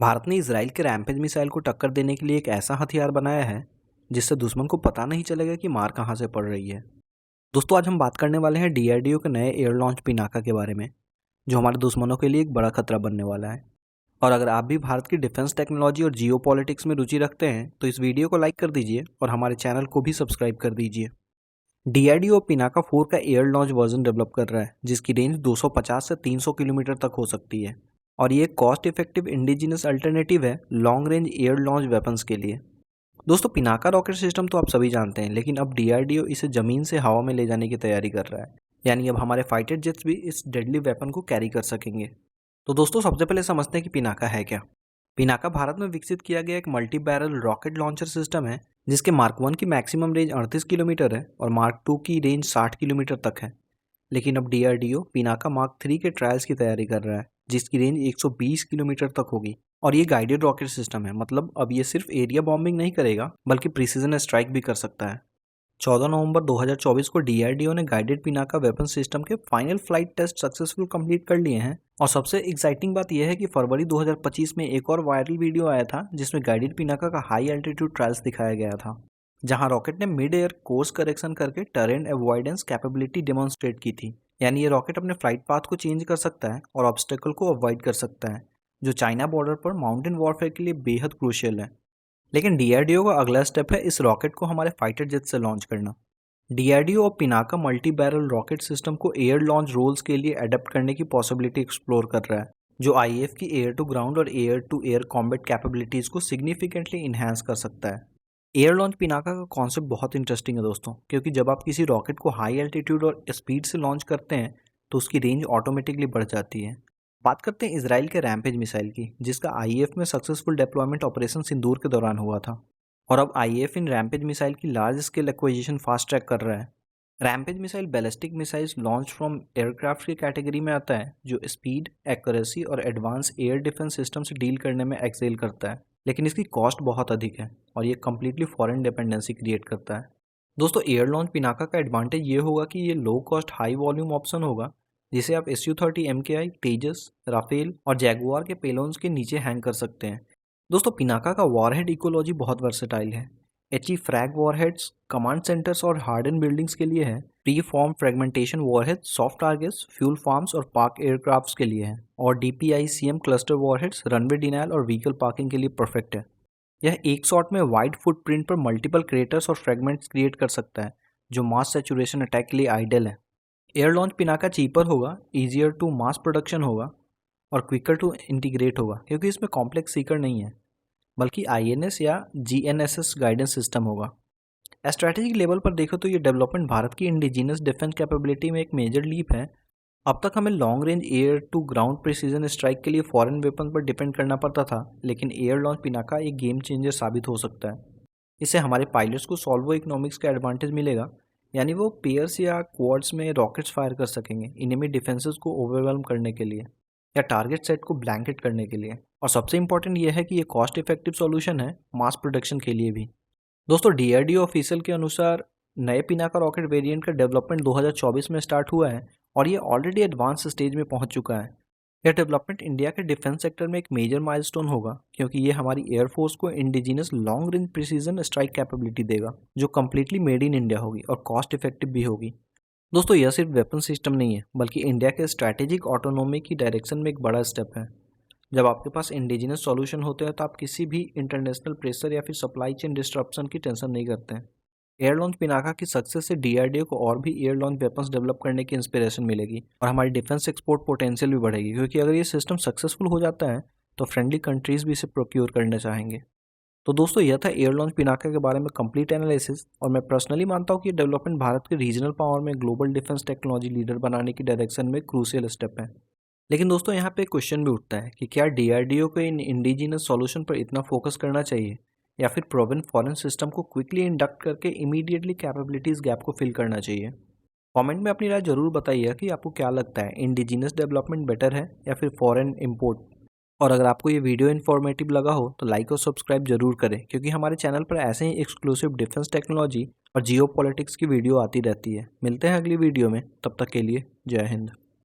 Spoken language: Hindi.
भारत ने इजराइल के रैम्पेज मिसाइल को टक्कर देने के लिए एक ऐसा हथियार बनाया है जिससे दुश्मन को पता नहीं चलेगा कि मार कहां से पड़ रही है। दोस्तों, आज हम बात करने वाले हैं डीआरडीओ के नए एयर लॉन्च पिनाका के बारे में, जो हमारे दुश्मनों के लिए एक बड़ा खतरा बनने वाला है। और अगर आप भी भारत की डिफेंस टेक्नोलॉजी और जियो पॉलिटिक्स में रुचि रखते हैं तो इस वीडियो को लाइक कर दीजिए और हमारे चैनल को भी सब्सक्राइब कर दीजिए। डीआरडीओ पिनाका 4 का एयर लॉन्च वर्जन डेवलप कर रहा है जिसकी रेंज 250 से 300 किलोमीटर तक हो सकती है और ये कॉस्ट इफेक्टिव इंडिजिनस अल्टरनेटिव है long range air launch weapons के लिए। दोस्तों, पिनाका रॉकेट सिस्टम तो आप सभी जानते हैं, लेकिन अब डीआरडीओ इसे जमीन से हवा में ले जाने की तैयारी कर रहा है। यानी अब हमारे फाइटर जेट्स भी इस डेडली वेपन को कैरी कर सकेंगे। तो दोस्तों, सबसे पहले समझते हैं कि पिनाका है क्या। पिनाका भारत में विकसित किया गया एक multi barrel rocket launcher system है जिसके मार्क 1 की मैक्सिमम रेंज 38 किलोमीटर है और मार्क 2 की रेंज 60 किलोमीटर तक है। लेकिन अब डीआरडीओ पिनाका मार्क 3 के ट्रायल्स की तैयारी कर रहा है जिसकी रेंज 120 किलोमीटर तक होगी और ये गाइडेड रॉकेट सिस्टम है। मतलब अब ये सिर्फ एरिया बॉम्बिंग नहीं करेगा बल्कि प्रिसीजन स्ट्राइक भी कर सकता है। 14 नवंबर 2024 को डीआरडीओ ने गाइडेड पिनाका वेपन सिस्टम के final flight test successful complete कर लिए हैं। और सबसे एक्साइटिंग बात यह है कि फरवरी 2025 में एक और वायरल वीडियो आया था जिसमें गाइडेड पिनाका का हाई एल्टीट्यूड ट्रायल्स दिखाया गया था, जहां रॉकेट ने मिड एयर कोर्स करेक्शन करके टरेन अवॉइडेंस कैपेबिलिटी डेमोन्स्ट्रेट की थी। यानी ये रॉकेट अपने फ्लाइट पाथ को चेंज कर सकता है और ऑब्स्टेकल को अवॉइड कर सकता है, जो चाइना बॉर्डर पर माउंटेन वॉरफेयर के लिए बेहद क्रूशियल है। लेकिन डीआरडीओ का अगला स्टेप है इस रॉकेट को हमारे फाइटर जेट से लॉन्च करना। डीआरडीओ और Pinaka multi barrel rocket system को एयर लॉन्च रोल्स के लिए अडेप्ट करने की पॉसिबिलिटी एक्सप्लोर कर रहा है, जो आईएएफ की एयर टू ग्राउंड और air to air combat capabilities को सिग्निफिकेंटली इन्हांस कर सकता है। एयर लॉन्च पिनाका का कॉन्सेप्ट बहुत इंटरेस्टिंग है दोस्तों, क्योंकि जब आप किसी रॉकेट को हाई एल्टीट्यूड और स्पीड से लॉन्च करते हैं तो उसकी रेंज ऑटोमेटिकली बढ़ जाती है। बात करते हैं इजराइल के रैम्पेज मिसाइल की, जिसका आईएएफ में सक्सेसफुल डिप्लॉयमेंट ऑपरेशन सिंदूर के दौरान हुआ था। और अब आईएएफ इन रैम्पेज मिसाइल की large scale acquisition fast track कर रहा है। Rampage missile ballistic missiles launch from aircraft की कैटेगरी में आता है, जो स्पीड, एक्यूरेसी और एडवांस एयर डिफेंस सिस्टम से डील करने में एक्सेल करता है। लेकिन इसकी कॉस्ट बहुत अधिक है और ये कम्प्लीटली फॉरेन डिपेंडेंसी क्रिएट करता है। दोस्तों, एयर लॉन्च पिनाका का एडवांटेज ये होगा कि ये low cost high volume option होगा, जिसे आप SU-30 MKI, तेजस, राफेल और जैगुआर के पेलोन्स के नीचे हैंग कर सकते हैं। दोस्तों, पिनाका का वॉरहेड इकोलॉजी बहुत वर्सेटाइल है। HE frag warheads command centres और हार्डन बिल्डिंग्स के लिए है। Pre form fragmentation warhead soft targets, fuel farms और पार्क एयरक्राफ्ट्स के लिए है। और DPICM cluster warheads runway denial और व्हीकल पार्किंग के लिए परफेक्ट है। यह एक शॉट में वाइड फुटप्रिंट पर मल्टीपल क्रेटर्स और फ्रेगमेंट्स क्रिएट कर सकता है, जो मास सैचुरेशन अटैक के लिए आइडियल है। एयर लॉन्च पिनाका चीपर होगा, ईजियर टू मास प्रोडक्शन होगा और क्विकर टू इंटीग्रेट होगा, क्योंकि इसमें कॉम्प्लेक्स सीकर नहीं है बल्कि INS या GNSS गाइडेंस सिस्टम होगा। स्ट्रैटेजिक लेवल पर देखो तो ये डेवलपमेंट भारत की इंडिजिनस डिफेंस कैपेबिलिटी में एक मेजर लीप है। अब तक हमें long range air to ground precision strike के लिए फॉरेन वेपन पर डिपेंड करना पड़ता था, लेकिन एयर लॉन्च पिनाका एक गेम चेंजर साबित हो सकता है। इससे हमारे पायलट्स को सॉल्वो इकोनॉमिक्स का एडवांटेज मिलेगा, यानी वो पेयर्स या क्वाड्स में रॉकेट्स फायर कर सकेंगे इनेमी डिफेंसेस को ओवरवेलम करने के लिए या टारगेट सेट को ब्लैंकेट करने के लिए। और सबसे इंपॉर्टेंट यह है कि ये कॉस्ट इफेक्टिव सॉल्यूशन है मास प्रोडक्शन के लिए भी। दोस्तों, डीआरडीओ ऑफिशियल के अनुसार नए पिनाका रॉकेट वेरिएंट का डेवलपमेंट 2024 में स्टार्ट हुआ है और ये ऑलरेडी एडवांस स्टेज में पहुंच चुका है। यह डेवलपमेंट इंडिया के डिफेंस सेक्टर में एक मेजर माइलस्टोन होगा, क्योंकि ये हमारी एयरफोर्स को indigenous long range precision strike capability देगा, जो कम्प्लीटली मेड इन इंडिया होगी और कॉस्ट इफेक्टिव भी होगी। दोस्तों, यह सिर्फ वेपन सिस्टम नहीं है बल्कि इंडिया के स्ट्रैटेजिक ऑटोनोमी की डायरेक्शन में एक बड़ा स्टेप है। जब आपके पास इंडिजिनस सॉल्यूशन होते हैं तो आप किसी भी इंटरनेशनल प्रेशर या फिर सप्लाई चेन डिस्ट्रप्शन की टेंशन नहीं करते हैं। एयर लॉन्च पिनाका की सक्सेस से डीआरडीओ को और भी एयर लॉन्च वेपन्स डेवलप करने की इंस्पिरेशन मिलेगी और हमारी डिफेंस एक्सपोर्ट पोटेंशियल भी बढ़ेगी, क्योंकि अगर ये सिस्टम सक्सेसफुल हो जाता है तो फ्रेंडली कंट्रीज भी इसे प्रोक्योर करना चाहेंगे। तो दोस्तों, यह था एयर लॉन्च पिनाका के बारे में कंप्लीट एनालिसिस, और मैं पर्सनली मानता हूँ कि डेवलपमेंट भारत के रीजनल पावर में ग्लोबल डिफेंस टेक्नोलॉजी लीडर बनाने की डायरेक्शन में क्रूशियल स्टेप है। लेकिन दोस्तों, यहाँ पे एक क्वेश्चन भी उठता है कि क्या डीआरडीओ को इन इंडिजिनस सॉल्यूशन पर इतना फोकस करना चाहिए या फिर प्रोवन फॉरेन सिस्टम को क्विकली इंडक्ट करके इमीडिएटली कैपेबिलिटीज गैप को फिल करना चाहिए। कमेंट में अपनी राय जरूर बताइए कि आपको क्या लगता है, इंडिजिनस डेवलपमेंट बेटर है या फिर फॉरेन इंपोर्ट। और अगर आपको ये वीडियो इन्फॉर्मेटिव लगा हो तो लाइक और सब्सक्राइब जरूर करें, क्योंकि हमारे चैनल पर ऐसे ही एक्सक्लूसिव डिफेंस टेक्नोलॉजी और जियो पॉलिटिक्स की वीडियो आती रहती है। मिलते हैं अगली वीडियो में, तब तक के लिए जय हिंद।